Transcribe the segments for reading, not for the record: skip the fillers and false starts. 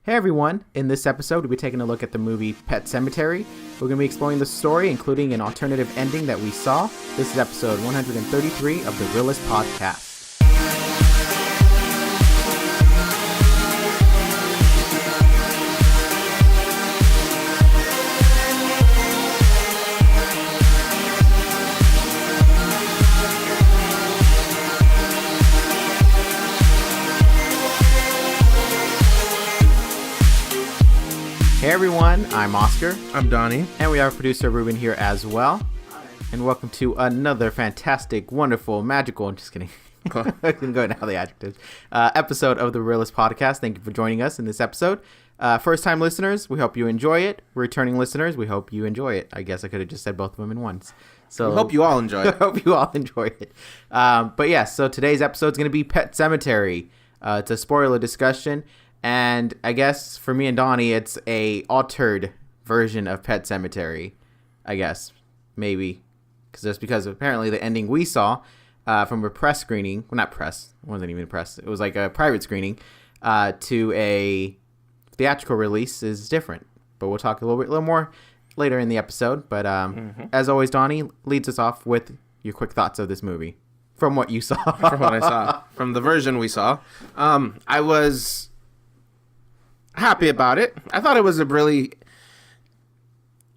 Hey everyone, in this episode we'll be taking a look at the movie Pet Sematary. We're going to be exploring the story, including an alternative ending that we saw. This is episode 133 of the Reel-ists podcast. Hey everyone, I'm Oscar. I'm Donnie. And we have producer Ruben here as well. Hi. And welcome to another fantastic, wonderful, magical, I'm just kidding. I can go now the adjectives. Episode of the Reel-ists podcast. Thank you for joining us in this episode. First time listeners, we hope you enjoy it. Returning listeners, we hope you enjoy it. I guess I could have just said both of them in once. So we hope you all enjoy it. I hope you all enjoy it. But yes, so today's episode is going to be Pet Sematary. It's a spoiler discussion. And I guess for me and Donnie, it's a altered version of Pet Sematary, I guess, maybe. Because apparently the ending we saw from a press screening, well, not press, it wasn't even a press, it was like a private screening, to a theatrical release is different. But we'll talk a little more later in the episode. But as always, Donnie leads us off with your quick thoughts of this movie. From what you saw. From what I saw. From the version we saw. I was happy about it. I thought it was a really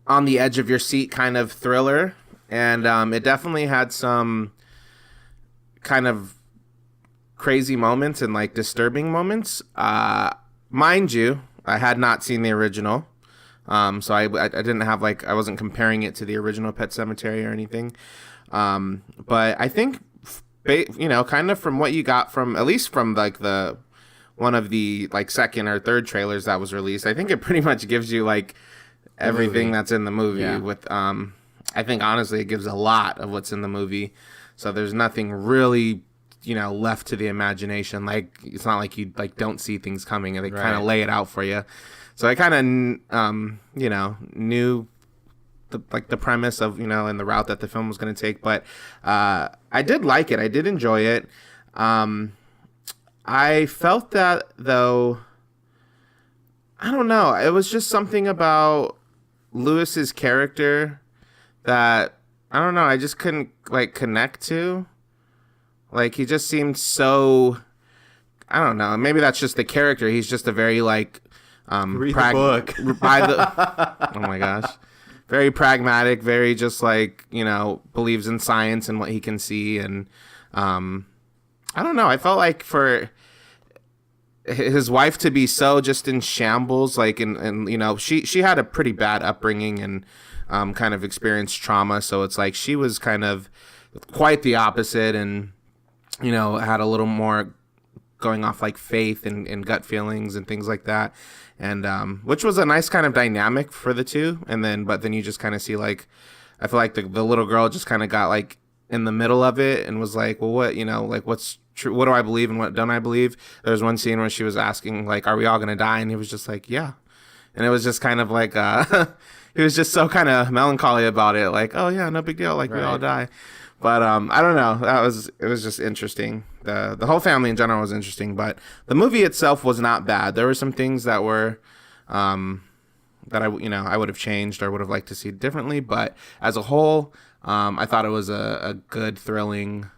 on the edge of your seat kind of thriller, and it definitely had some kind of crazy moments and like disturbing moments. Mind you, I had not seen the original, so I didn't have I wasn't comparing it to the original Pet Sematary or anything. But I think kind of from what you got from at least from like the one of the second or third trailers that was released, I think it pretty much gives you everything that's in the movie. Yeah. With I think honestly it gives a lot of what's in the movie, so there's nothing really left to the imagination. It's not like you don't see things coming, and they kind of lay it out for you. So I kind of knew the premise of and the route that the film was going to take, but I did like it. I did enjoy it. I felt that, though, I don't know. It was just something about Lewis's character that, I don't know, I just couldn't, connect to. He just seemed so, I don't know, maybe that's just the character. He's just a very, read the book. Oh, my gosh. Very pragmatic, very just, believes in science and what he can see, and, I don't know. I felt like for his wife to be so just in shambles, and she had a pretty bad upbringing and kind of experienced trauma. So it's she was kind of quite the opposite, and had a little more going off faith and gut feelings and things like that, and which was a nice kind of dynamic for the two. But then you just kind of see I feel like the little girl just kind of got in the middle of it and was well, what what's true, what do I believe and what don't I believe? There was one scene where she was asking are we all gonna die, and he was just yeah, and it was just kind of he was just so kind of melancholy about it, oh yeah, no big deal, we all die. But I don't know, it was just interesting. The whole family in general was interesting, but the movie itself was not bad. There were some things that were that I would have changed or would have liked to see differently, but as a whole, I thought it was a good, thrilling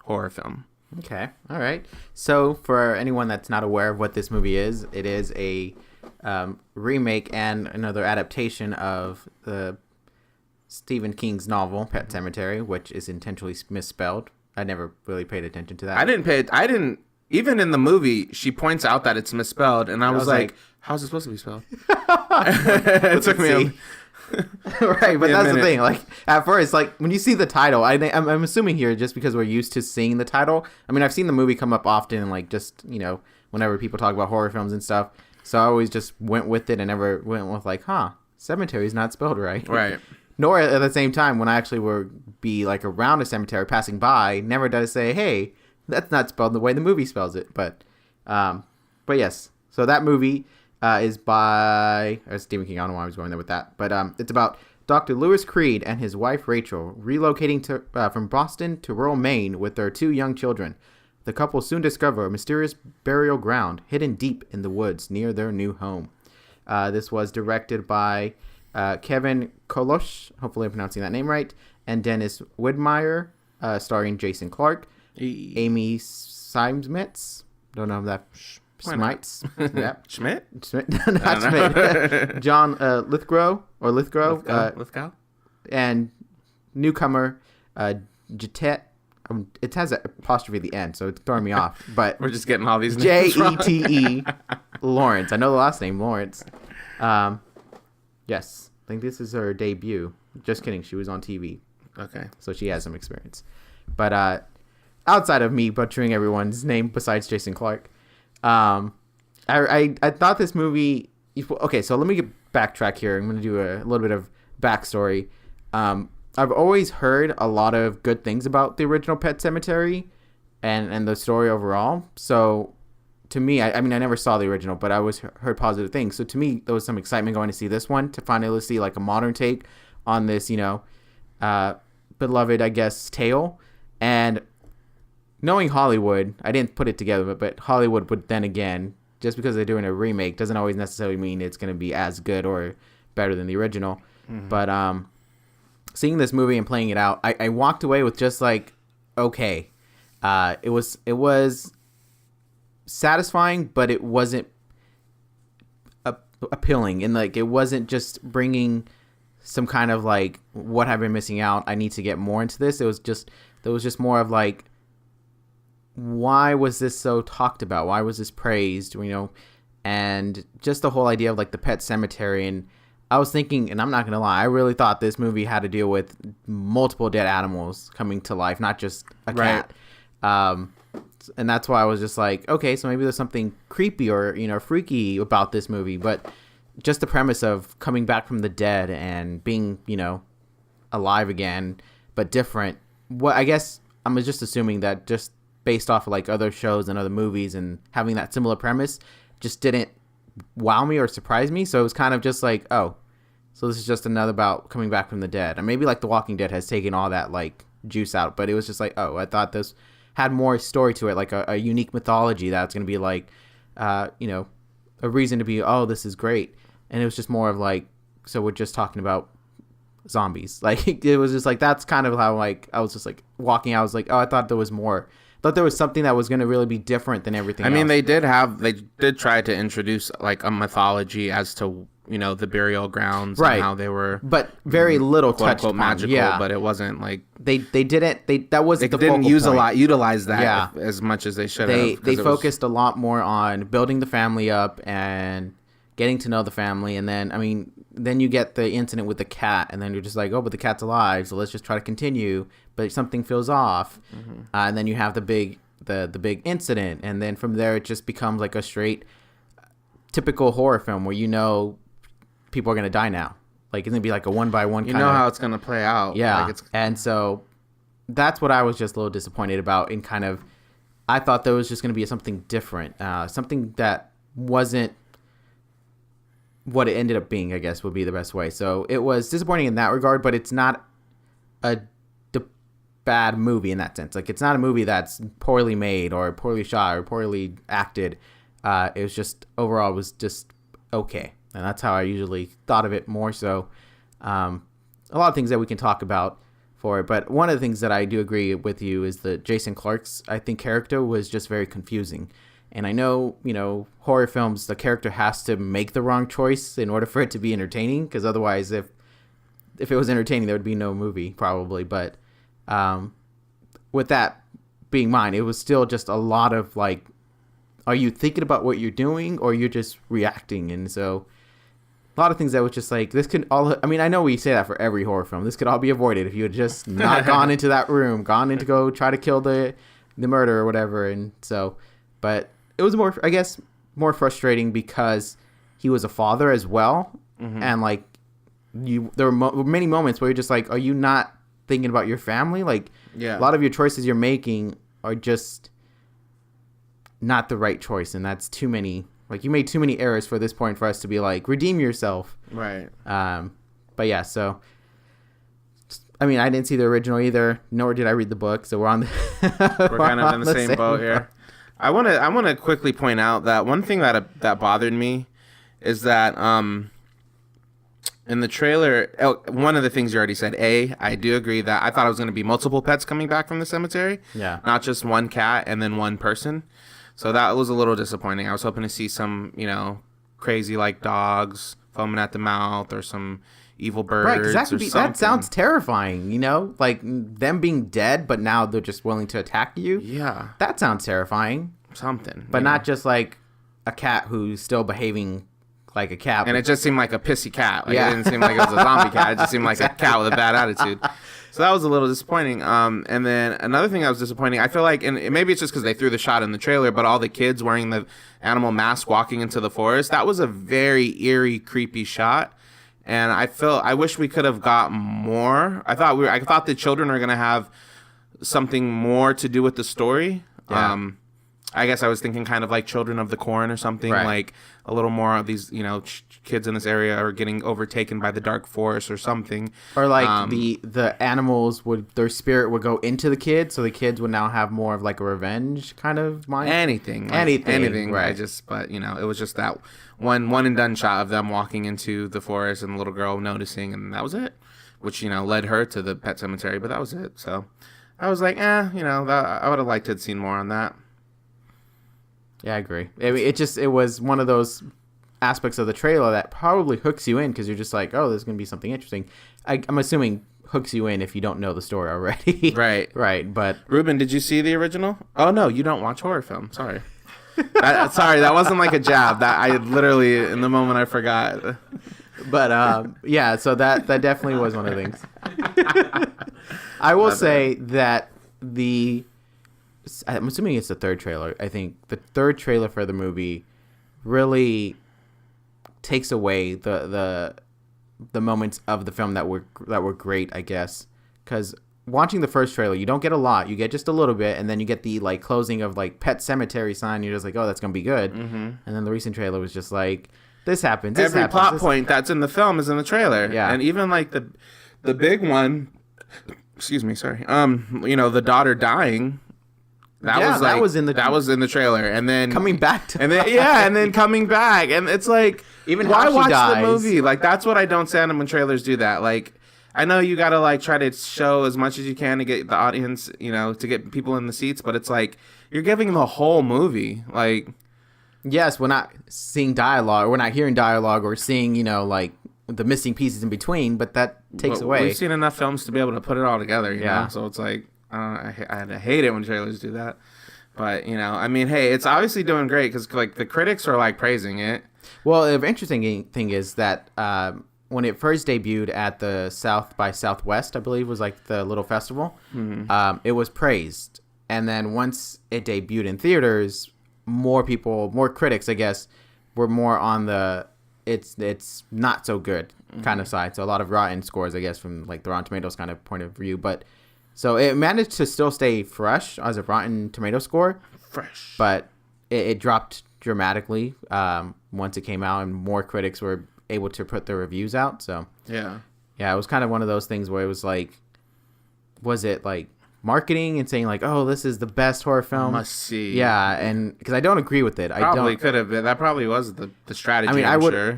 horror film. Okay. All right. So for anyone that's not aware of what this movie is, it is a remake and another adaptation of the Stephen King's novel, Pet Sematary, which is intentionally misspelled. I never really paid attention to that. I didn't, even in the movie, she points out that it's misspelled, and I was like, how's it supposed to be spelled? It took me right, but that's the thing. At first, when you see the title, I'm assuming here just because we're used to seeing the title. I mean, I've seen the movie come up often, whenever people talk about horror films and stuff. So I always just went with it and never went with Cemetery's not spelled right. Right. Nor at the same time, when I actually would be around a cemetery passing by, never does say, hey, that's not spelled the way the movie spells it. But yes. So that movie is by Stephen King. I don't know why I was going there with that. But it's about Dr. Lewis Creed and his wife Rachel relocating from Boston to rural Maine with their two young children. the couple soon discover a mysterious burial ground hidden deep in the woods near their new home. This was directed by Kevin Kolosh, hopefully I'm pronouncing that name right, and Dennis Widmeyer, starring Jason Clarke, Amy Seimetz, don't know if that Smites, yep. Schmidt, not Schmidt, John Lithgow, and newcomer Jetet. It has an apostrophe at the end, so it's throwing me off. But we're just getting all these names Jete Lawrence. I know the last name, Lawrence. Yes, I think this is her debut. Just kidding. She was on TV. Okay. So she has some experience. But outside of me butchering everyone's name besides Jason Clarke, I thought this movie... Okay, so let me backtrack here. I'm going to do a little bit of backstory. I've always heard a lot of good things about the original Pet Sematary and the story overall. So to me, I mean, I never saw the original, but I always heard positive things. So to me, there was some excitement going to see this one, to finally see like a modern take on this, beloved, I guess, tale. And knowing Hollywood, I didn't put it together, but Hollywood would then again, just because they're doing a remake doesn't always necessarily mean it's going to be as good or better than the original. Mm-hmm. But seeing this movie and playing it out, I walked away with just like, okay, it was satisfying, but it wasn't appealing, and like it wasn't just bringing some kind of like, what have I been missing out? I need to get more into this. There was just more of like, why was this so talked about? Why was this praised? And just the whole idea of like the Pet Sematary. And I was thinking, and I'm not gonna lie, I really thought this movie had to deal with multiple dead animals coming to life, not just a cat. And that's why I was just like, okay, so maybe there's something creepy or freaky about this movie. But just the premise of coming back from the dead and being alive again, but different. What I guess I'm just assuming that just based off of like other shows and other movies and having that similar premise just didn't wow me or surprise me. So it was kind of just like, oh, so this is just another about coming back from the dead. And maybe like The Walking Dead has taken all that like juice out, but it was just like, oh, I thought this had more story to it, like a unique mythology that's going to be like, a reason to be, oh, this is great. And it was just more of like, so we're just talking about zombies. Like, it was just like, that's kind of how like, I was just like walking out. I was like, oh, I thought there was more. I thought there was something that was going to really be different than everything else. I mean, they did try to introduce like a mythology as to, the burial grounds, right, and how they were, but very little touched upon. Magical, yeah. But it wasn't like they didn't utilize that as much as they should have. They focused a lot more on building the family up and getting to know the family, and then you get the incident with the cat, and then you're just like, oh, but the cat's alive, so let's just try to continue, but something feels off. Mm-hmm. And then you have the big incident, and then from there it just becomes like a straight typical horror film where people are gonna die now. Like, it's gonna be like a one by one. How it's gonna play out. Yeah, and so that's what I was just a little disappointed about. In kind of, I thought there was just gonna be something different, something that wasn't what it ended up being, I guess would be the best way. So it was disappointing in that regard, but it's not a bad movie in that sense. Like, it's not a movie that's poorly made or poorly shot or poorly acted. It was just, overall, was just okay. And that's how I usually thought of it more so. A lot of things that we can talk about for it. But one of the things that I do agree with you is that Jason Clarke's, I think, character was just very confusing. And I know, horror films, the character has to make the wrong choice in order for it to be entertaining. Because otherwise, if it was entertaining, there would be no movie, probably. But with that being mine, it was still just a lot of, like, are you thinking about what you're doing or you're just reacting? And so a lot of things that was just like, this could all, I mean, I know we say that for every horror film. This could all be avoided if you had just not gone into that room, gone in to go try to kill the murderer or whatever. And so, but it was more, I guess, more frustrating because he was a father as well. Mm-hmm. And like, there were many moments where you're just like, are you not thinking about your family? Like, a lot of your choices you're making are just not the right choice, and that's too many. Like, you made too many errors for this point for us to be like, redeem yourself. Right. But yeah, so I mean, I didn't see the original either, nor did I read the book, so we're on We're kind of in the same boat here. I want to quickly point out that one thing that bothered me is that in the trailer, one of the things you already said, I do agree that I thought it was going to be multiple pets coming back from the cemetery. Yeah. Not just one cat and then one person. So that was a little disappointing. I was hoping to see some, crazy like dogs foaming at the mouth or some evil birds. Right, because that sounds terrifying, like them being dead, but now they're just willing to attack you. Yeah. That sounds terrifying. Something. But not just like a cat who's still behaving like a cat. And it just seemed like a pissy cat. Like, it didn't seem like it was a zombie cat. It just seemed like a cat with a bad attitude. So that was a little disappointing. And then another thing that was disappointing, I feel like, and maybe it's just because they threw the shot in the trailer, but all the kids wearing the animal mask walking into the forest, that was a very eerie, creepy shot. And I wish we could have got more. I thought the children were going to have something more to do with the story. Yeah. I guess I was thinking kind of like Children of the Corn or something, right. Like a little more of these, kids in this area are getting overtaken by the dark forest or something. Or like the animals their spirit would go into the kids, so the kids would now have more of like a revenge kind of mind. Anything. Right. But it was just that one and done shot of them walking into the forest and the little girl noticing, and that was it. Which, led her to the pet cemetery, but that was it. So I was like, I would have liked to have seen more on that. Yeah, I agree. I mean, it was one of those aspects of the trailer that probably hooks you in because you're just like, oh, there's going to be something interesting. I'm assuming hooks you in if you don't know the story already. Right. Right, but... Ruben, did you see the original? Oh, no, you don't watch horror film. Sorry. Sorry, that wasn't like a jab. That I literally, in the moment, I forgot. But, yeah, so that definitely was one of the things. I will say that I'm assuming it's the third trailer. I think the third trailer for the movie really takes away the moments of the film that were great, I guess. Because watching the first trailer, you don't get a lot. You get just a little bit, and then you get the like closing of like Pet Sematary sign. You're just like, oh, that's gonna be good. Mm-hmm. And then the recent trailer was just like, this happens. Every plot point that's in the film is in the trailer. Yeah, and even like the big one. Excuse me, sorry. The daughter dying. That was in the trailer, and then coming back and then coming back, and it's like, even why watch dies. The movie? Like, that's what I don't stand when trailers do that. Like, I know you gotta like try to show as much as you can to get the audience, to get people in the seats, but it's like you're giving the whole movie. Like, yes, we're not seeing dialogue, we're not hearing dialogue, or seeing like the missing pieces in between, but that takes away. We've seen enough films to be able to put it all together, you know. So it's like. I hate it when trailers do that, but I mean, hey, it's obviously doing great because like the critics are like praising it. Well, the interesting thing is that when it first debuted at the South by Southwest, I believe was like the little festival, mm-hmm. It was praised, and then once it debuted in theaters, more critics, I guess, were more on the it's not so good kind mm-hmm. of side. So a lot of rotten scores, I guess, from like the Rotten Tomatoes kind of point of view, but. So it managed to still stay fresh as a Rotten Tomato score. Fresh. But it dropped dramatically once it came out, and more critics were able to put their reviews out. So yeah, it was kind of one of those things where it was like, was it like marketing and saying like, oh, this is the best horror film? Must see. Yeah, and because I don't agree with it. Probably could have been. That probably was the strategy. I mean,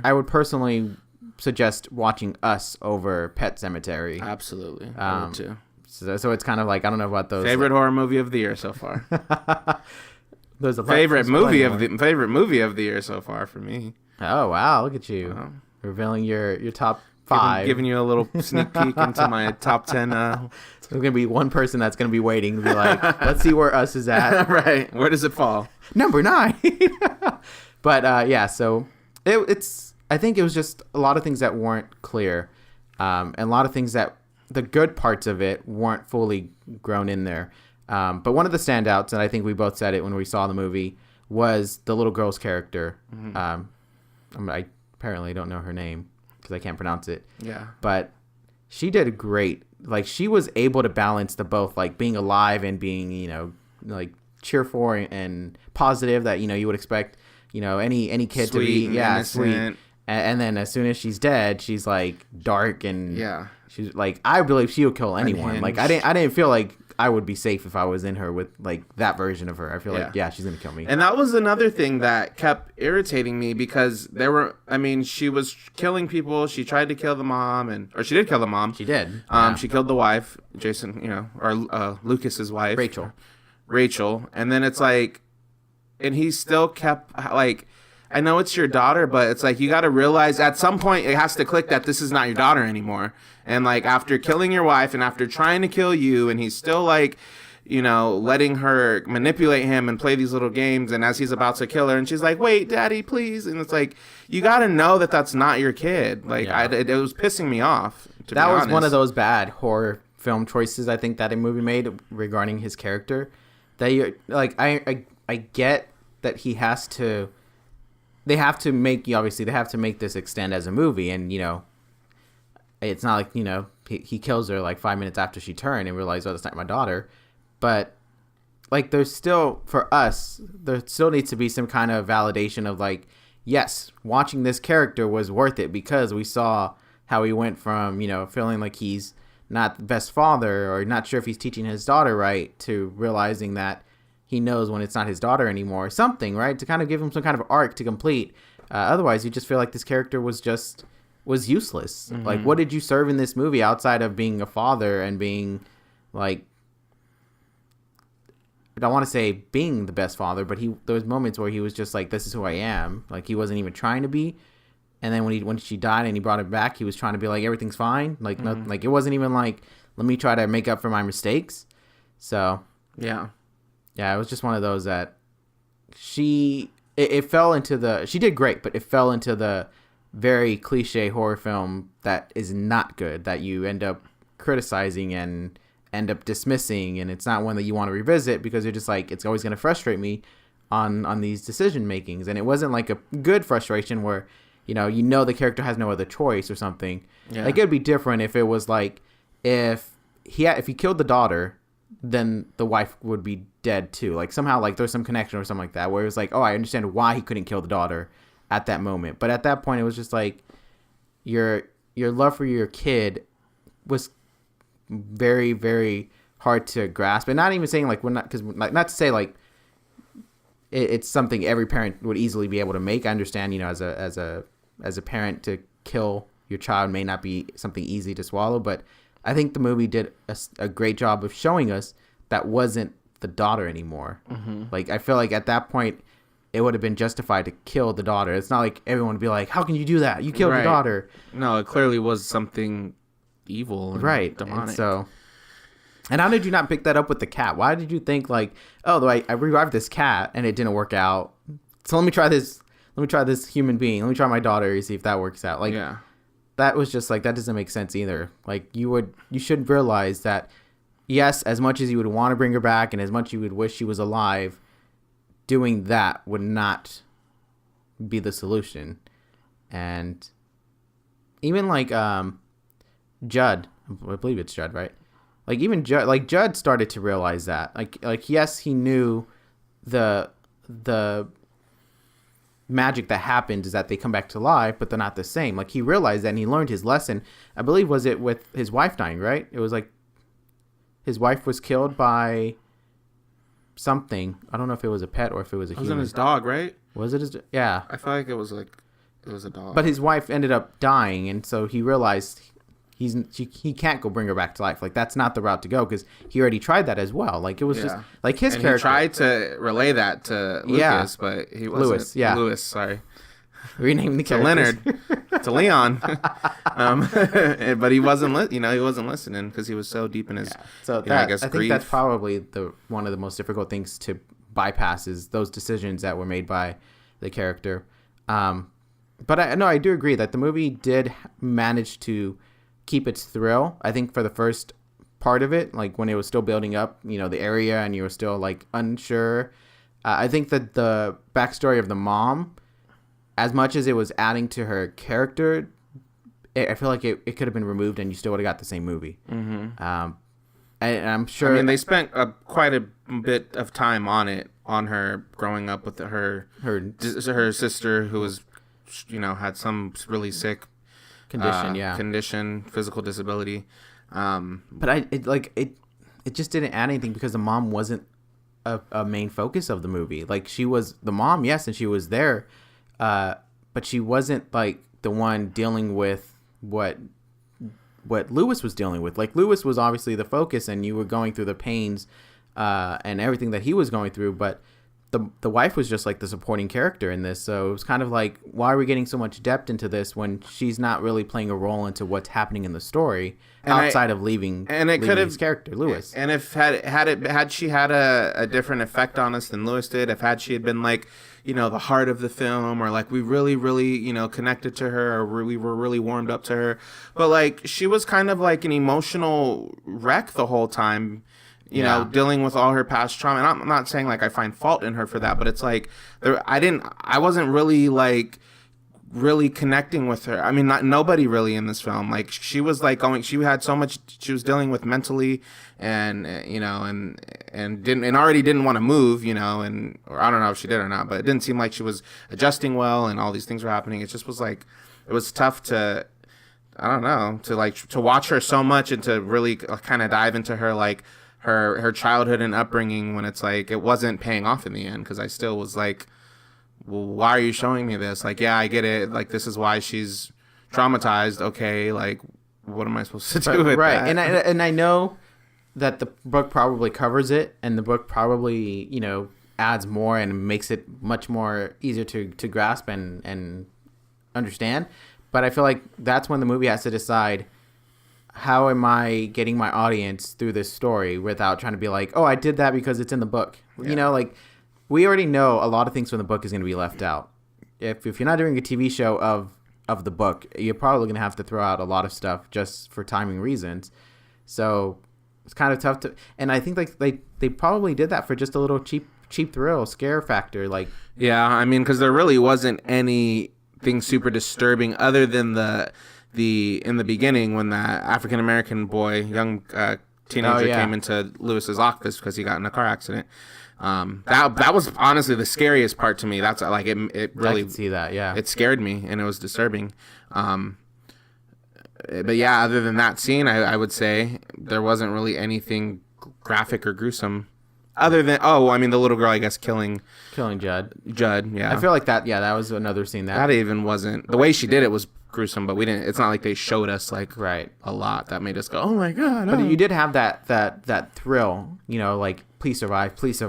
I would personally suggest watching Us over Pet Cemetery. Absolutely. I would too. So it's kind of like, I don't know about those. Favorite horror movie of the year so far. There's a favorite movie of the year so far for me. Oh wow! Look at you revealing your top 5. Giving you a little sneak peek into my top 10. There's gonna be one person that's gonna be waiting to be like, let's see where Us is at. Right? Where does it fall? Number 9. But so it's. I think it was just a lot of things that weren't clear, and a lot of things that. The good parts of it weren't fully grown in there. But one of the standouts, and I think we both said it when we saw the movie, was the little girl's character. Mm-hmm. I apparently don't know her name because I can't pronounce it. Yeah. But she did great. Like, she was able to balance the both, like, being alive and being, like, cheerful and positive that, you would expect, any kid sweet, to be. Yeah, innocent. sweet. and then as soon as she's dead, she's like dark and Yeah. she's like, I believe she would kill anyone. Like I didn't feel like I would be safe if I was in her with like that version of her. I feel like she's gonna kill me. And that was another thing that kept irritating me because she was killing people. She tried to kill the mom, or she did kill the mom. She did. She killed the wife, Jason, or Lucas's wife, Rachel, and then it's like, and he still kept like, I know it's your daughter, but it's like you got to realize at some point it has to click that this is not your daughter anymore. And like after killing your wife and after trying to kill you, and he's still like, letting her manipulate him and play these little games. And as he's about to kill her, and she's like, "Wait, Daddy, please!" And it's like you got to know that that's not your kid. Like it was pissing me off. That was one of those bad horror film choices I think that a movie made regarding his character. That you're like, I get that he has to. They have to make this extend as a movie, and it's not like he kills her like 5 minutes after she turned and realized, oh, that's not my daughter. But like there's still, for us, there still needs to be some kind of validation of like, yes, watching this character was worth it because we saw how he went from feeling like he's not the best father or not sure if he's teaching his daughter right to realizing that he knows when it's not his daughter anymore, something, right? To kind of give him some kind of arc to complete. Otherwise, you just feel like this character was useless. Mm-hmm. Like, what did you serve in this movie outside of being a father and being, like, I don't want to say being the best father, but there was moments where he was just like, this is who I am. Like, he wasn't even trying to be. And then when she died and he brought her back, he was trying to be like, everything's fine. Like, nothing, like it wasn't even like, let me try to make up for my mistakes. So, yeah, it was just one of those that it fell into she did great, but it fell into the very cliche horror film that is not good, that you end up criticizing and end up dismissing, and it's not one that you want to revisit because you're just like, it's always going to frustrate me on these decision makings. And it wasn't like a good frustration where the character has no other choice or something. Yeah. Like, it would be different if it was like, if he killed the daughter, then the wife would be dead too. Like, somehow, like, there's some connection or something like that where it was like, oh, I understand why he couldn't kill the daughter at that moment. But at that point, it was just like your love for your kid was very, very hard to grasp. And not even saying like, not to say like it's something every parent would easily be able to make. I understand, as a parent, to kill your child may not be something easy to swallow, but I think the movie did a great job of showing us that wasn't the daughter anymore. Mm-hmm. Like, I feel like at that point, it would have been justified to kill the daughter. It's not like everyone would be like, how can you do that? You killed your daughter. No, it clearly was something evil and demonic. And how did you not pick that up with the cat? Why did you think like, oh, I revived this cat and it didn't work out, so let me try this human being. Let me try my daughter and see if that works out. Like, yeah. That was just like, that doesn't make sense either. Like, you should realize that, yes, as much as you would want to bring her back and as much you would wish she was alive, doing that would not be the solution. And even like Judd, I believe it's Judd, right? Like, even Judd started to realize that. Like yes, he knew the magic that happens is that they come back to life, but they're not the same. Like, he realized that, and he learned his lesson. I believe, was it with his wife dying, right? It was like his wife was killed by something. I don't know if it was a pet or if it was a human. It was his dog, right? Was it his? Yeah. I feel like it was a dog. But his wife ended up dying, and so he realized he can't go bring her back to life. Like, that's not the route to go, because he already tried that as well. Like, it was just like his character. He tried to relay that to Lucas, but he wasn't. Lewis, sorry. Rename the characters. To Leonard, to Leon. But he wasn't. He wasn't listening because he was so deep in his. Yeah. So I think that's probably one of the most difficult things to bypass, is those decisions that were made by the character. But I do agree that the movie did manage to keep its thrill. I think for the first part of it, like when it was still building up, the area, and you were still like unsure. I think that the backstory of the mom, as much as it was adding to her character, I feel like it could have been removed and you still would have got the same movie. Mm-hmm. And I'm sure. I mean, they spent quite a bit of time on her growing up with her sister who was had some really sick condition, physical disability. But it just didn't add anything because the mom wasn't a main focus of the movie. Like, she was the mom, yes, and she was there, but she wasn't like the one dealing with what Lewis was dealing with. Like, Lewis was obviously the focus, and you were going through the pains and everything that he was going through, but the wife was just like the supporting character in this. So it was kind of like, why are we getting so much depth into this when she's not really playing a role into what's happening in the story outside of leaving his character, Lewis. And if had she had a different effect on us than Lewis did, had she been like, the heart of the film, or like we really, really, connected to her, or we were really warmed up to her, but like she was kind of like an emotional wreck the whole time. Dealing with all her past trauma. And I'm not saying like I find fault in her for that, but it's like I wasn't really like really connecting with her. I mean, nobody really in this film. Like, she was like she had so much she was dealing with mentally, and and already didn't want to move, or I don't know if she did or not, but it didn't seem like she was adjusting well, and all these things were happening. It just was like, it was tough to, I don't know, to watch her so much and to really kind of dive into her, like, her childhood and upbringing, when it's like it wasn't paying off in the end, because I still was like, well, why are you showing me this? Like, yeah, I get it, like, this is why she's traumatized, okay, like, what am I supposed to do with that? And I know that the book probably covers it, and the book probably adds more and makes it much more easier to grasp and understand, but I feel like that's when the movie has to decide, how am I getting my audience through this story without trying to be like, oh, I did that because it's in the book. Yeah. Like, we already know a lot of things from the book is going to be left out. If you're not doing a TV show of the book, you're probably going to have to throw out a lot of stuff just for timing reasons. So it's kind of tough to, and I think like they probably did that for just a little cheap thrill, scare factor. Like, yeah, I mean, because there really wasn't anything super disturbing other than in the beginning, when that African American boy, young teenager, came into Lewis's office because he got in a car accident. That was honestly the scariest part to me. That's like, it really, I can see that. Yeah, it scared me, and it was disturbing. But yeah, other than that scene, I would say there wasn't really anything graphic or gruesome. Other than, the little girl, I guess, killing Judd. Yeah, I feel like that. Yeah, that was another scene that even wasn't, the way she did it was gruesome, but we didn't. It's not like they showed us like a lot that made us go, oh my god. But you did have that thrill, like, please survive, please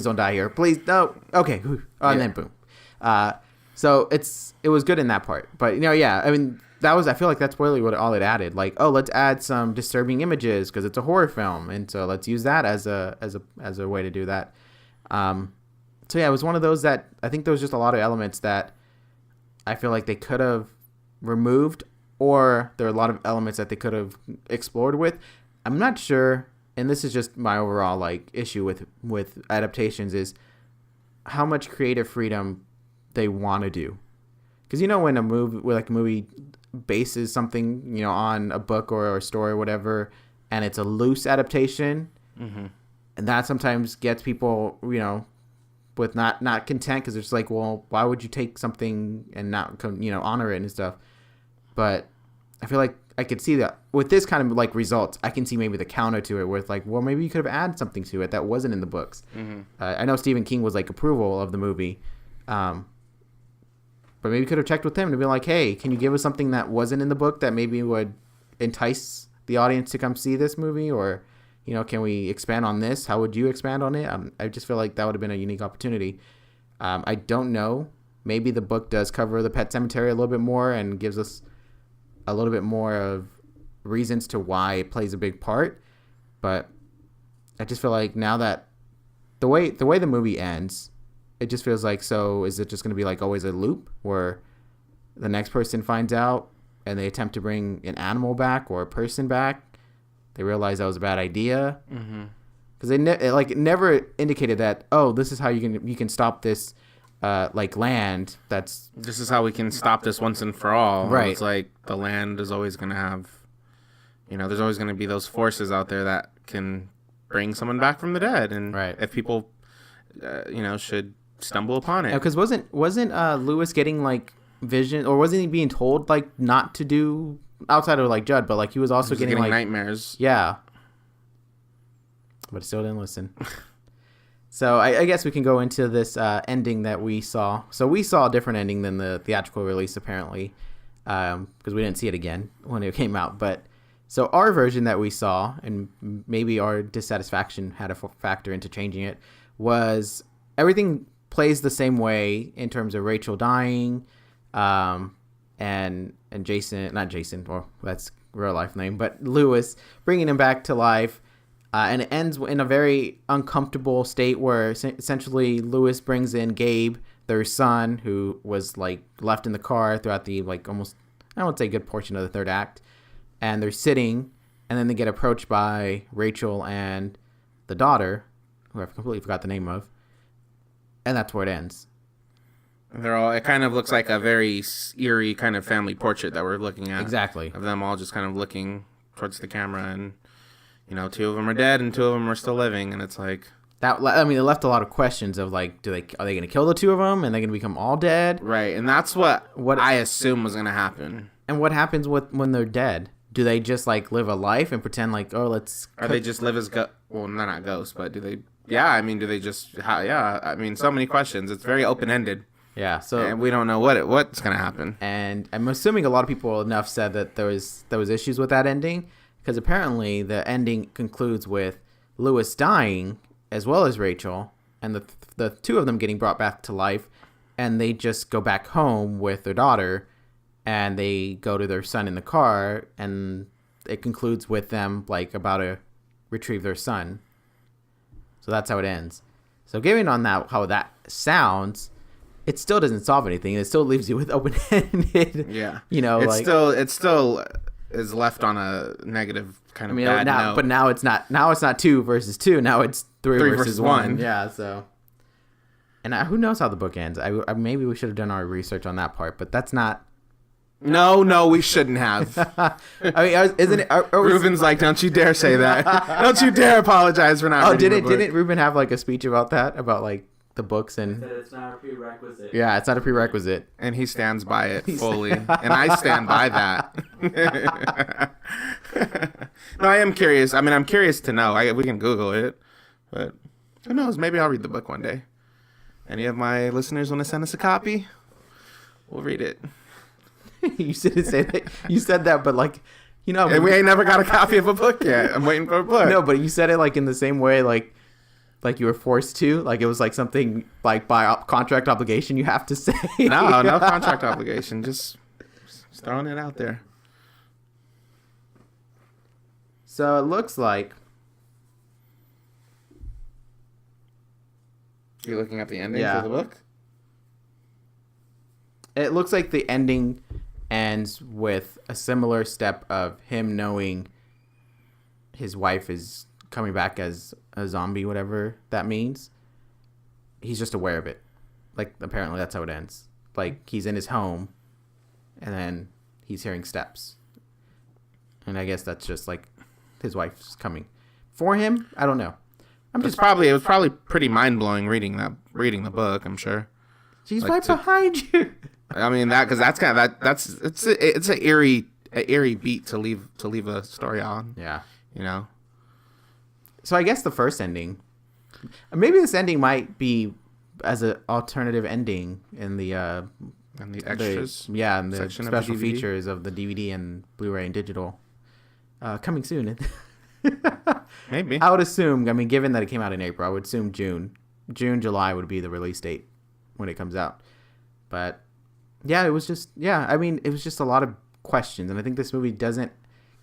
don't die here, please, no, okay, and then boom. So it was good in that part, but I mean, I feel like that's really what all it added. Like, oh, let's add some disturbing images because it's a horror film, and so let's use that as a way to do that. So yeah, it was one of those that I think there was just a lot of elements that I feel like they could have removed, or there are a lot of elements that they could have explored with. I'm not sure, and this is just my overall like issue with adaptations, is how much creative freedom they want to do. Because when a movie bases something on a book or a story or whatever, and it's a loose adaptation, and that sometimes gets people with not content, because it's like, well, why would you take something and not honor it and stuff? But I feel like I could see that with this kind of like results, I can see maybe the counter to it, with like, well, maybe you could have added something to it that wasn't in the books. I know Stephen King was like approval of the movie, but maybe you could have checked with him to be like, hey, can you give us something that wasn't in the book that maybe would entice the audience to come see this movie? Or can we expand on this? How would you expand on it? I just feel like that would have been a unique opportunity. I don't know. Maybe the book does cover the Pet Sematary a little bit more and gives us a little bit more of reasons to why it plays a big part. But I just feel like now that the way the movie ends, it just feels like, so is it just going to be like always a loop where the next person finds out and they attempt to bring an animal back or a person back? They realize that was a bad idea, because they never indicated that, oh, this is how you can stop this land. This is how we can stop this once and for all. Right. It's like the land is always going to have, there's always going to be those forces out there that can bring someone back from the dead, and if people should stumble upon it. Because wasn't Lewis getting like vision, or wasn't he being told like not to do outside of like Judd, but like he was also getting like nightmares. Yeah, but still didn't listen. So I guess we can go into this ending that we saw. So we saw a different ending than the theatrical release, apparently, because we didn't see it again when it came out. But so our version that we saw, and maybe our dissatisfaction had a factor into changing it, was everything plays the same way in terms of Rachel dying, and Jason, not Jason, or that's real life name, but Lewis bringing him back to life. And it ends in a very uncomfortable state where essentially Lewis brings in Gabe, their son, who was like left in the car throughout the like almost, I won't say good portion of the third act. And they're sitting, and then they get approached by Rachel and the daughter, who I completely forgot the name of. And that's where it ends. It kind of looks like a very eerie kind of family portrait that we're looking at. Exactly. Of them all just kind of looking towards the camera, and two of them are dead and two of them are still living, and it's like that. I mean, it left a lot of questions of like, are they going to kill the two of them, and they're going to become all dead? Right, and that's what I assume was going to happen. And what happens when they're dead? Do they just like live a life and pretend like, oh, let's? Or they just live as well, not ghosts, but do they? Yeah, I mean, do they just? Yeah, I mean, so many questions. It's very open ended. Yeah, so and we don't know what's going to happen. And I'm assuming a lot of people enough said that there was issues with that ending. Because apparently the ending concludes with Lewis dying as well as Rachel, and the two of them getting brought back to life, and they just go back home with their daughter, and they go to their son in the car, and it concludes with them like about to retrieve their son. So that's how it ends. So given on that how that sounds, it still doesn't solve anything. It still leaves you with open-ended. Yeah, it's still is left on a negative kind of bad note. But now it's not 2 versus 2. Now it's 3 versus 1. Yeah, so. And who knows how the book ends? I maybe we should have done our research on that part, but that's not. No, we shouldn't have. I mean, isn't it? Ruben's like, don't you dare say that. Don't you dare apologize for not. Didn't Ruben have like a speech about that? About like the books and it's not a prerequisite. Yeah, it's not a prerequisite, and he stands by it fully, and I stand by that. No, I am curious. I mean, I'm curious to know. We can Google it, but who knows? Maybe I'll read the book one day. Any of my listeners want to send us a copy? We'll read it. You didn't say that. You said that, but like, and we ain't never got a copy of a book yet. I'm waiting for a book. No, but you said it like in the same way, like you were forced to, like it was like something like by contract obligation you have to say. No contract obligation. Just throwing it out there. So it looks like you're looking at the ending of the book. It looks like the ending ends with a similar step of him knowing his wife is coming back as a zombie, whatever that means. He's just aware of it. Like, apparently that's how it ends. Like, he's in his home, and then he's hearing steps. And I guess that's just, like, his wife's coming for him. I don't know. It was probably pretty mind-blowing reading the book, I'm sure. She's like right behind you. I mean, that's kind of it's an eerie beat to leave a story on. Yeah. So I guess the first ending, maybe this ending might be as an alternative ending in the extras. And the special features of the DVD and Blu-ray and digital coming soon. Maybe. I would assume. I mean, given that it came out in April, I would assume June, July would be the release date when it comes out. But yeah, it was just I mean, it was just a lot of questions, and I think this movie doesn't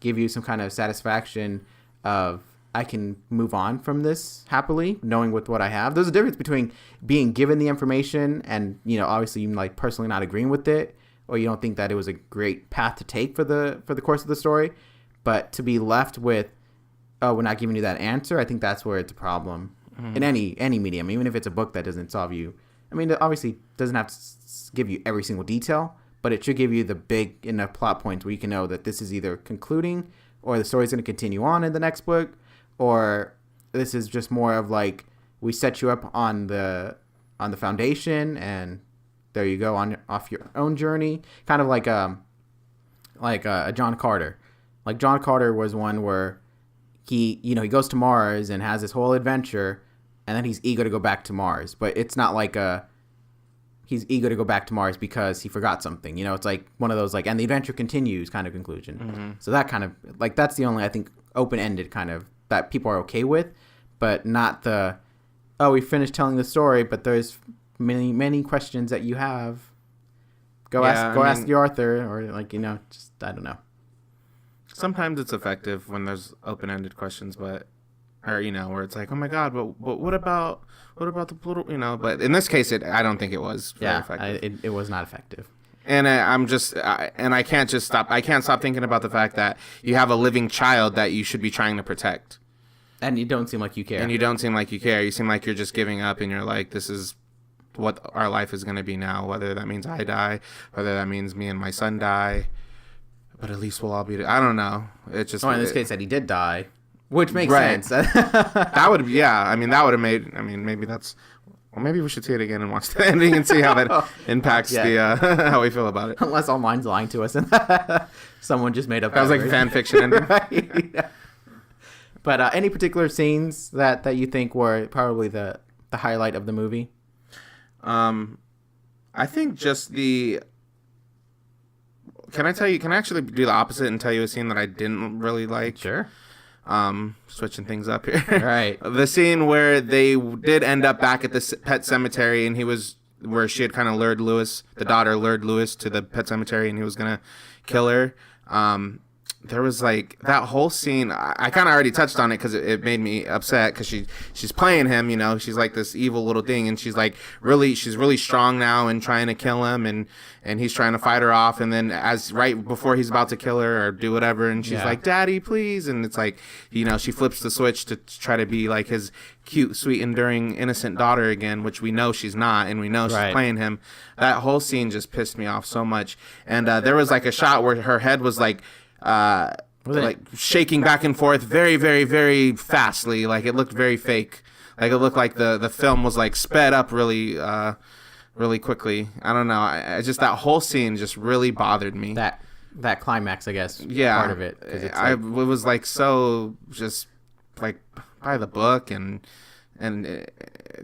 give you some kind of satisfaction of I can move on from this happily, knowing with what I have. There's a difference between being given the information and, obviously you like personally not agreeing with it, or you don't think that it was a great path to take for the course of the story. But to be left with, oh, we're not giving you that answer, I think that's where it's a problem in any medium, even if it's a book that doesn't solve you. I mean, it obviously doesn't have to give you every single detail, but it should give you the big enough plot points where you can know that this is either concluding or the story's going to continue on in the next book, or this is just more of like we set you up on the the foundation, and there you go on off your own journey. Kind of like a John Carter. Like John Carter was one where he goes to Mars and has this whole adventure, and then he's eager to go back to Mars. But it's not like he's eager to go back to Mars because he forgot something. It's like one of those and the adventure continues kind of conclusion. Mm-hmm. So that kind of that's the only, I think, open-ended kind of that people are okay with, but not we finished telling the story, but there's many questions that you have. Ask the author, or just I don't know. Sometimes it's effective when there's open-ended questions, where it's like, oh my god, but what about the political, but in this case, I don't think it was very effective. It was not effective. And I can't stop thinking about the fact that you have a living child that you should be trying to protect. And you don't seem like you care. You seem like you're just giving up, and you're like, this is what our life is going to be now, whether that means I die, whether that means me and my son die. But at least we'll all be... I don't know. It just... in this case, that he did die, which makes sense. That would... Yeah, that would have made... maybe that's... Well, maybe we should see it again and watch the ending and see how that impacts the how we feel about it. Unless all mine's lying to us and someone just made up... That was like fan fiction ending. Right? Yeah. But any particular scenes that you think were probably the highlight of the movie? I think just the... Can I actually do the opposite and tell you a scene that I didn't really like? Sure. Switching things up here. Right. The scene where they did end up back at the pet cemetery, and where she had kind of lured Lewis, the daughter lured Lewis to the pet cemetery, and he was going to kill her. There was that whole scene. I kind of already touched on it because it made me upset because she's playing him, she's like this evil little thing, and she's really strong now and trying to kill him, and he's trying to fight her off, and then right before he's about to kill her or do whatever, and she's like, "Daddy, please," and it's like, she flips the switch to try to be like his cute, sweet, enduring, innocent daughter again, which we know she's not, and we know she's playing him. That whole scene just pissed me off so much, and there was a shot where her head was shaking back and forth very, very, very fastly. It looked very fake. It looked like the film was sped up really, really quickly. I don't know. I just, that whole scene just really bothered me. That climax, I guess. Yeah. Part of it. It was so just by the book, and it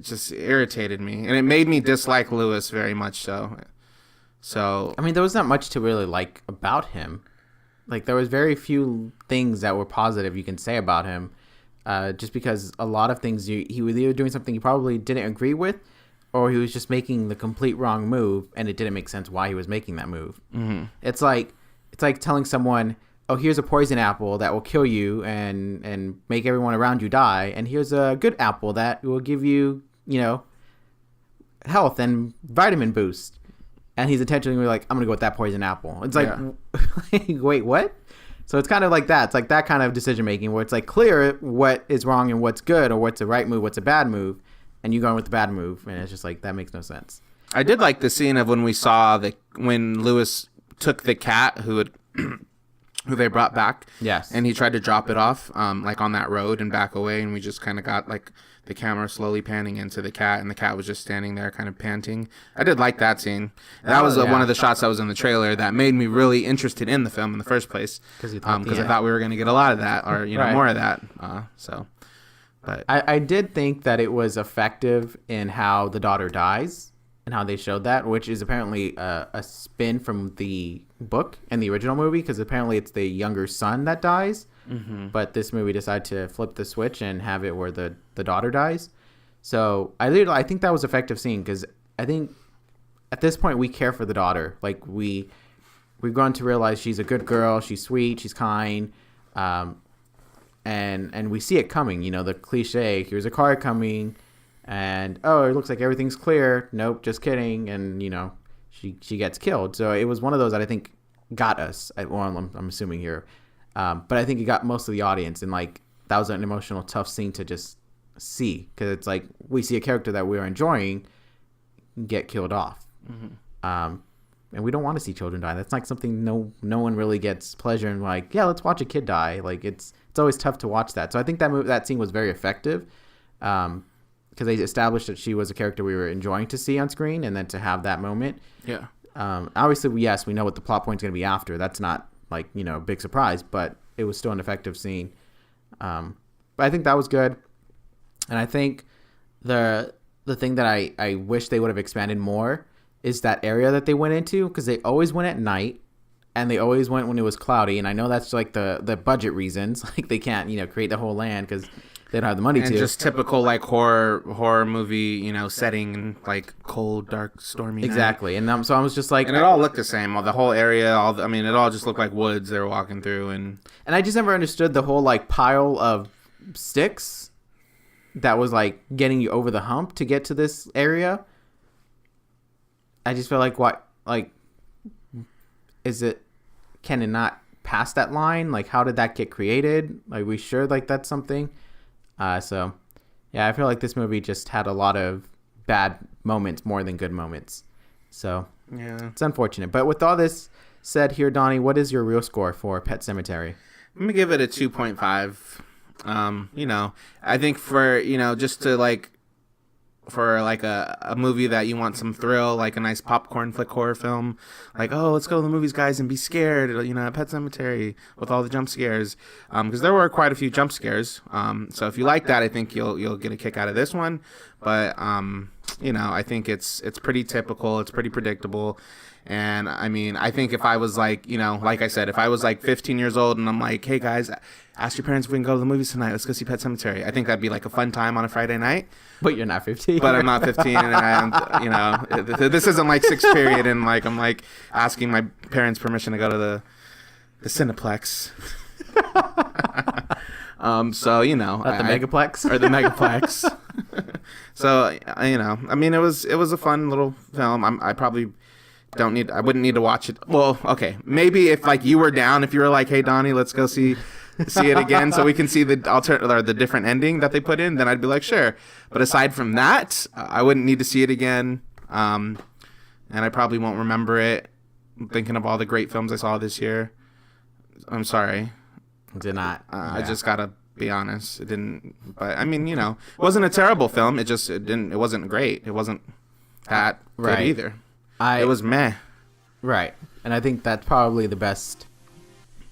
just irritated me, and it made me dislike Lewis very much so. So there was not much to really like about him. There was very few things that were positive you can say about him, just because a lot of things he was either doing something he probably didn't agree with, or he was just making the complete wrong move, and it didn't make sense why he was making that move. Mm-hmm. It's like telling someone, "Oh, here's a poison apple that will kill you and make everyone around you die, and here's a good apple that will give you, health and vitamin boost." And he's intentionally like, "I'm going to go with that poison apple." It's like, wait, what? So it's kind of like that. It's like that kind of decision making where it's clear what is wrong and what's good, or what's the right move, what's a bad move. And you going with the bad move. And it's just that makes no sense. I did like the scene of when we saw when Lewis took the cat who they brought back. Yes. And he tried to drop it off, on that road and back away. And we just kind of got the camera slowly panning into the cat, and the cat was just standing there kind of panting. I did like that scene. And that was one of the shots that was in the trailer that made me really interested in the film in the first place. Because I thought we were going to get a lot of that, or more of that. But I did think that it was effective in how the daughter dies and how they showed that, which is apparently a spin from the book and the original movie, because apparently it's the younger son that dies. Mm-hmm. But this movie decided to flip the switch and have it where the daughter dies. So I think that was an effective scene, because I think at this point we care for the daughter. We've grown to realize she's a good girl, she's sweet, she's kind, and we see it coming. The cliche, here's a car coming, and it looks like everything's clear. Nope, just kidding. And she gets killed. So it was one of those that I think got us. I'm assuming here. But I think it got most of the audience, and that was an emotional, tough scene to just see, because it's we see a character that we're enjoying get killed off. Mm-hmm. And we don't want to see children die. That's something no one really gets pleasure in. Let's watch a kid die. It's always tough to watch that. So I think that scene was very effective, because because they established that she was a character we were enjoying to see on screen, and then to have that moment. Yeah. Obviously, yes, we know what the plot point's going to be after. That's not like, you know, a big surprise, but it was still an effective scene. But I think that was good. And I think the thing that I wish they would have expanded more is that area that they went into, because they always went at night and they always went when it was cloudy. And I know that's like the budget reasons. Like they can't, you know, create the whole land because they don't have the money and to. Just typical like horror movie, you know, setting, like cold, dark, stormy Exactly. night. And so I was just like, and it all looked the same. The whole area, it all just looked like woods they were walking through. And I just never understood the whole like pile of sticks that was like getting you over the hump to get to this area. I just feel like, what, like, can it not pass that line? Like, how did that get created? Like, we sure like that's something? So yeah, I feel like this movie just had a lot of bad moments more than good moments. So yeah, it's unfortunate. But with all this said here, Donnie, what is your real score for Pet Sematary? I'm gonna give it a 2.5. You know, I think for, you know, just to like, for like a movie that you want some thrill, like a nice popcorn flick horror film, like, oh, let's go to the movies, guys, and be scared, you know, at Pet Sematary with all the jump scares, because there were quite a few jump scares. So if you like that, I think you'll get a kick out of this one. But you know, I think it's pretty typical, it's pretty predictable. And I mean, I think if I was like, you know, like I said, if I was like 15 years old and I'm like, hey guys, ask your parents if we can go to the movies tonight, let's go see Pet Sematary, I think that'd be like a fun time on a Friday night. But you're not 15. But I'm not 15, and I'm, you know, this isn't like sixth period, and like I'm like asking my parents' permission to go to the Cineplex. So you know, at the Megaplex or the Megaplex. So you know, I mean, it was a fun little film. I probably I wouldn't need to watch it. Well, okay, maybe if like you were down, if you were like, hey Donnie, let's go see it again so we can see the alternate or the different ending that they put in, then I'd be like, sure. But aside from that, I wouldn't need to see it again. And I probably won't remember it. I'm thinking of all the great films I saw this year. I'm sorry. Did not. Yeah. I just gotta be honest. It didn't. But I mean, you know, it wasn't a terrible film. It wasn't great. It wasn't that good either. It was meh. Right. And I think that's probably the best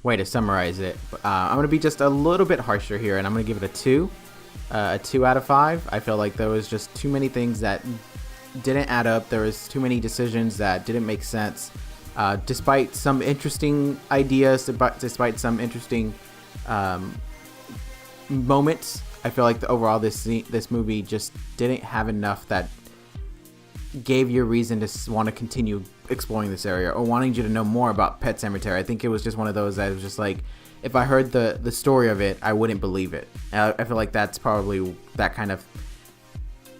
way to summarize it. I'm going to be just a little bit harsher here, and I'm going to give it a 2. A 2 out of 5. I feel like there was just too many things that didn't add up. There was too many decisions that didn't make sense. Despite some interesting ideas, despite some interesting moments, I feel like overall this movie just didn't have enough that gave you a reason to want to continue exploring this area or wanting you to know more about Pet Sematary. I think it was just one of those that was just like, if I heard the story of it, I wouldn't believe it. I feel like that's probably that kind of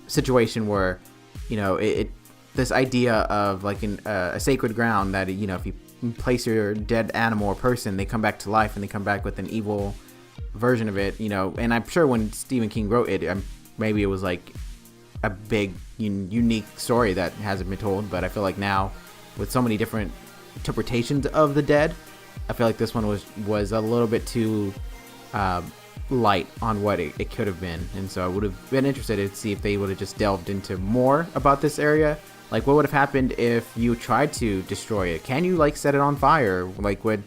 situation where, you know, this idea of like a sacred ground that, you know, if you place your dead animal or person, they come back to life and they come back with an evil version of it, you know. And I'm sure when Stephen King wrote it, maybe it was like a big unique story that hasn't been told, but I feel like now with so many different interpretations of the dead, I feel like this one was a little bit too light on what it could have been. And so I would have been interested to see if they would have just delved into more about this area. Like, what would have happened if you tried to destroy it? Can you like set it on fire? Like, would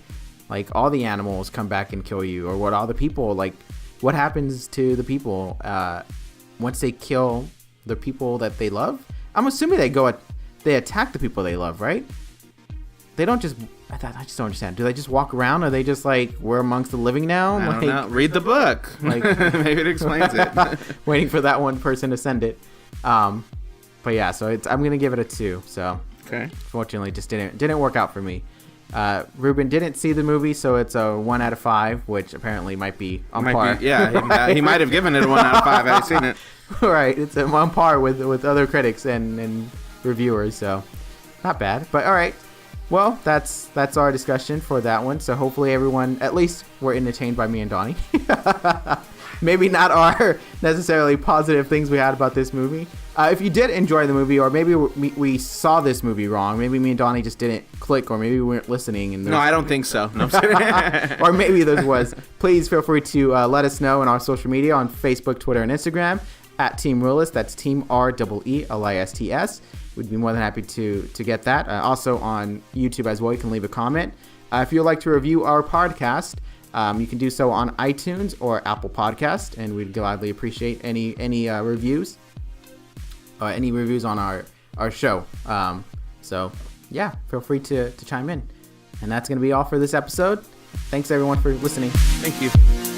like all the animals come back and kill you, or would all the people, like, what happens to the people once they kill the people that they love? I'm assuming they attack the people they love, right? They don't just. I just don't understand. Do they just walk around? Are they just like, we're amongst the living now? I don't know. Read the book. Like, maybe it explains it. Waiting for that one person to send it. But yeah, so I'm gonna give it a 2. So okay. Fortunately, just didn't work out for me. Ruben didn't see the movie, so it's a 1 out of 5, which apparently might be on par. He might have given it a 1 out of 5 had I seen it. Right, it's on par with other critics and reviewers, so not bad. But all right, well, that's our discussion for that one. So hopefully everyone, at least, were entertained by me and Donnie. Maybe not our necessarily positive things we had about this movie. If you did enjoy the movie, or maybe we saw this movie wrong, maybe me and Donnie just didn't click, or maybe we weren't listening. And no, I don't think so. No, or maybe there was. Please feel free to let us know on our social media on Facebook, Twitter, and Instagram at Team Reel-ists. That's Team Reelists. We'd be more than happy to get that. Also on YouTube as well, you can leave a comment. If you'd like to review our podcast, you can do so on iTunes or Apple Podcast, and we'd gladly appreciate any reviews. Any reviews on our show. So yeah, feel free to chime in. And that's going to be all for this episode. Thanks everyone for listening. Thank you.